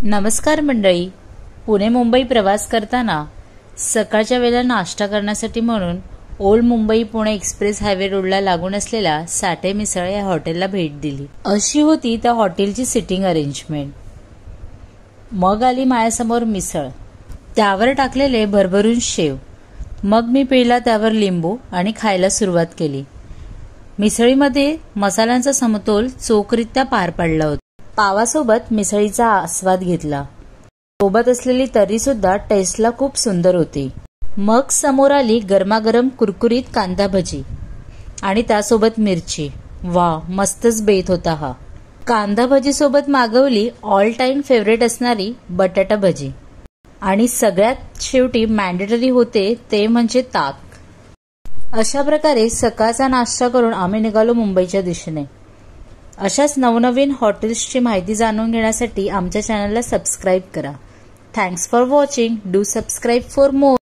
नमस्कार मंडळी. पुणे मुंबई प्रवास करताना सकाळच्या वेळेला नाश्ता करण्यासाठी म्हणून old Mumbai Pune express highway रोडला लागून असलेल्या साठे मिसळ या हॉटेलला भेट दिली. अशी होती त्या हॉटेलची सिटिंग अरेंजमेंट. मग आली माझ्यासमोर मिसळ, त्यावर टाकलेले भरभरून शेव. मग मी पिळला त्यावर लिंबू आणि खायला सुरुवात केली. मिसळीमध्ये मसाल्यांचा समतोल चोखरित्या पार पडला होता. पावासोबत मिसळीचा आस्वाद घेतला. सोबत असलेली तर्री सुद्धा टेस्टला खूप सुंदर होती. मग समोर आली गरमागरम कुरकुरीत कांदा भजी आणि त्यासोबत मिरची. वा, मस्तच बेत होता हा. कांदा भजी सोबत मागवली ऑल टाइम फेवरेट असणारी बटाटा भजी. आणि सगळ्यात शेवटी मॅन्डेटरी होते ते म्हणजे ताक. अशा प्रकारे सकाळचा नाश्ता करून आम्ही निघालो मुंबईच्या दिशेने. अशाच नवनवीन हॉटेल्सची माहिती जाणून घेण्यासाठी आमच्या चॅनलला सबस्क्राईब करा. Thanks for watching. Do subscribe for more.